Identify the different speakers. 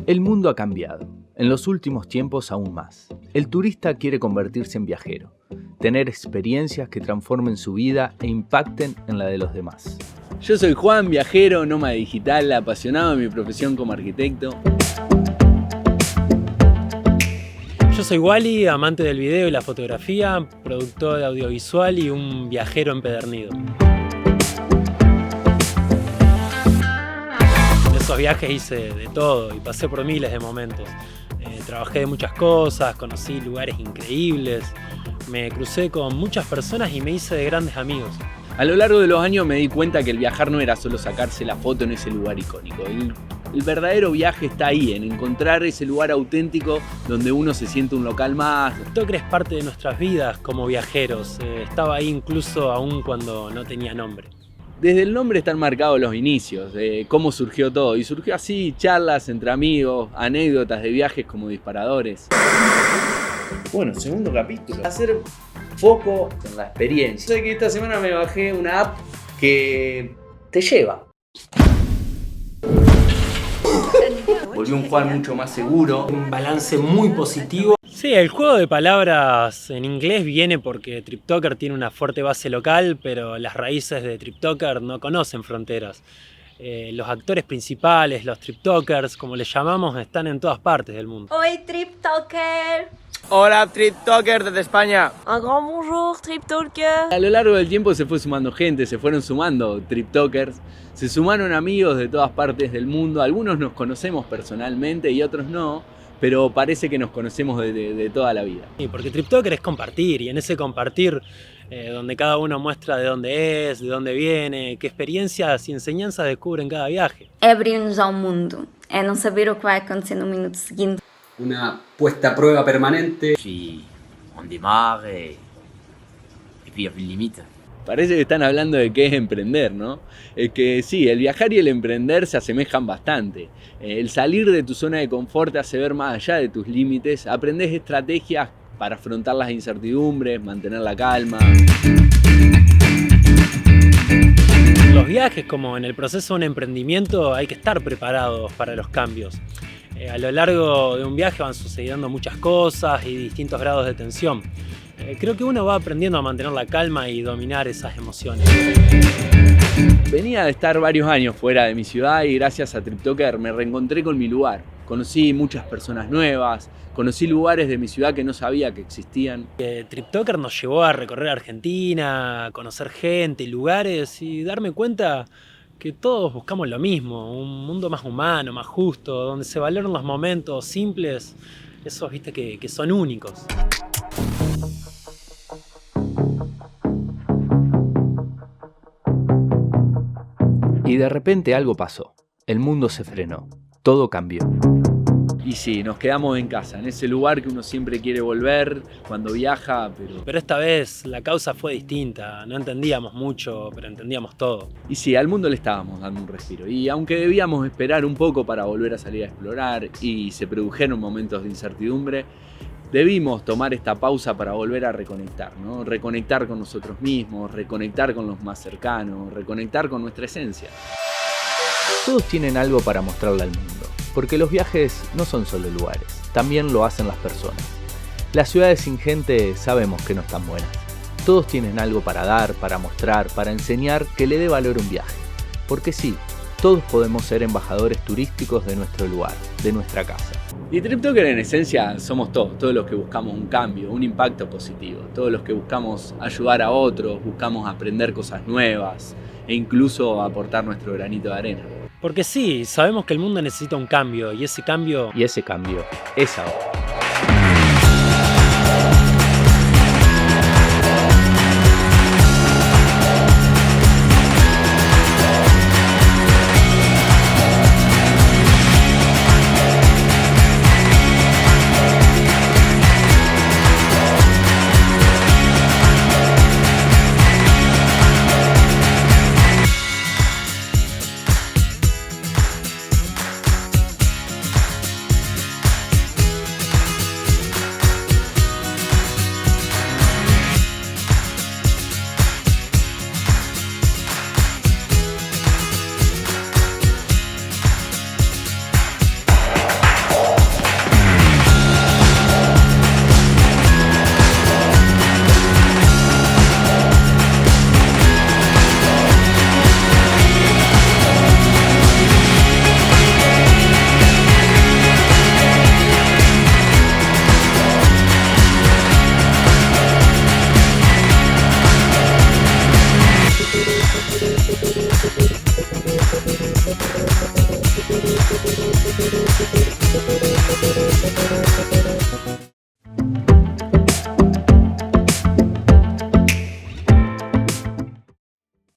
Speaker 1: El mundo ha cambiado, en los últimos tiempos aún más. El turista quiere convertirse en viajero, tener experiencias que transformen su vida e impacten en la de los demás.
Speaker 2: Yo soy Juan, viajero, nómada digital, apasionado de mi profesión como arquitecto.
Speaker 3: Yo soy Wally, amante del video y la fotografía, productor de audiovisual y un viajero empedernido. En esos viajes hice de todo y pasé por miles de momentos. Trabajé de muchas cosas, conocí lugares increíbles, me crucé con muchas personas y me hice de grandes amigos.
Speaker 2: A lo largo de los años me di cuenta que el viajar no era solo sacarse la foto en ese lugar icónico. El verdadero viaje está ahí, en encontrar ese lugar auténtico donde uno se siente un local más.
Speaker 3: TikToker es parte de nuestras vidas como viajeros. Estaba ahí incluso aún cuando no tenía nombre.
Speaker 2: Desde el nombre están marcados los inicios, de cómo surgió todo. Y surgió así, charlas entre amigos, anécdotas de viajes como disparadores.
Speaker 4: Bueno, segundo capítulo. Hacer foco en la experiencia. Sé que esta semana me bajé una app que te lleva. Volví un Juan mucho más seguro.
Speaker 5: Un balance muy positivo.
Speaker 3: Sí, el juego de palabras en inglés viene porque TripToker tiene una fuerte base local, pero las raíces de TripToker no conocen fronteras. Los actores principales, los TripTokers, como les llamamos, están en todas partes del mundo.
Speaker 6: Oi, TripToker.
Speaker 7: Hola, TripToker desde España.
Speaker 6: Un grand bonjour, TripToker.
Speaker 2: A lo largo del tiempo se fue sumando gente, se fueron sumando TripTokers, se sumaron amigos de todas partes del mundo. Algunos nos conocemos personalmente y otros no, pero parece que nos conocemos de toda la vida.
Speaker 3: Sí, porque TripToker es compartir, y en ese compartir, donde cada uno muestra de dónde es, de dónde viene, qué experiencias y enseñanzas descubre en cada viaje.
Speaker 6: É abrir-nos ao mundo, é não saber o que vai acontecer no minuto seguinte.
Speaker 5: Una puesta a prueba permanente.
Speaker 8: Puis on démarre et puis il n'y a plus de limite.
Speaker 2: Parece que están hablando de qué es emprender, ¿no? Es que sí, el viajar y el emprender se asemejan bastante. El salir de tu zona de confort te hace ver más allá de tus límites, aprendes estrategias para afrontar las incertidumbres, mantener la calma.
Speaker 3: En los viajes, como en el proceso de un emprendimiento, hay que estar preparados para los cambios. A lo largo de un viaje van sucediendo muchas cosas y distintos grados de tensión. Creo que uno va aprendiendo a mantener la calma y dominar esas emociones.
Speaker 2: Venía de estar varios años fuera de mi ciudad y gracias a TripToker me reencontré con mi lugar. Conocí muchas personas nuevas, conocí lugares de mi ciudad que no sabía que existían.
Speaker 3: TripToker nos llevó a recorrer Argentina, a conocer gente, lugares y darme cuenta que todos buscamos lo mismo, un mundo más humano, más justo, donde se valoran los momentos simples, esos viste que son únicos.
Speaker 1: Y de repente algo pasó. El mundo se frenó. Todo cambió.
Speaker 2: Y sí, nos quedamos en casa, en ese lugar que uno siempre quiere volver cuando viaja,
Speaker 3: Pero esta vez la causa fue distinta. No entendíamos mucho, pero entendíamos todo.
Speaker 2: Y sí, al mundo le estábamos dando un respiro. Y aunque debíamos esperar un poco para volver a salir a explorar y se produjeron momentos de incertidumbre, debimos tomar esta pausa para volver a reconectar, ¿no? Reconectar con nosotros mismos, reconectar con los más cercanos, reconectar con nuestra esencia.
Speaker 1: Todos tienen algo para mostrarle al mundo, porque los viajes no son solo lugares, también lo hacen las personas. Las ciudades sin gente sabemos que no están buenas. Todos tienen algo para dar, para mostrar, para enseñar que le dé valor a un viaje. Porque sí, todos podemos ser embajadores turísticos de nuestro lugar, de nuestra casa.
Speaker 2: Y TripToker en esencia somos todos los que buscamos un cambio, un impacto positivo, todos los que buscamos ayudar a otros, buscamos aprender cosas nuevas e incluso aportar nuestro granito de arena.
Speaker 3: Porque sí, sabemos que el mundo necesita un cambio y ese cambio
Speaker 1: es ahora.